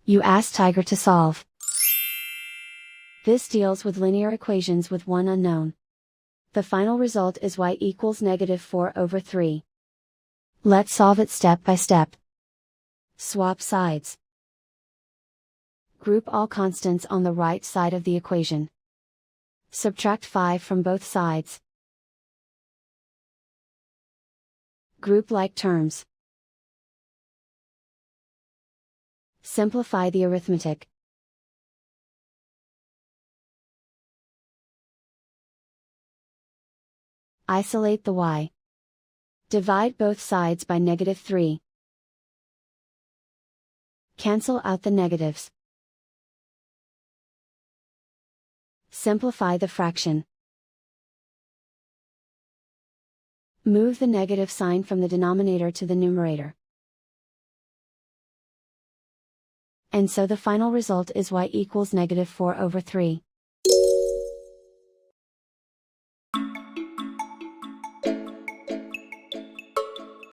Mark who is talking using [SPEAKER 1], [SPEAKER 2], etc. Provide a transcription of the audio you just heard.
[SPEAKER 1] You ask Tiger to solve. This deals with linear equations with one unknown. The final result is y equals -4/3. Let's solve it step by step. Swap sides. Group all constants on the right side of the equation. Subtract 5 from both sides. Group like terms. Simplify the arithmetic. Isolate the y. Divide both sides by -3. Cancel out the negatives. Simplify the fraction. Move the negative sign from the denominator to the numerator. And so the final result is y equals -4/3.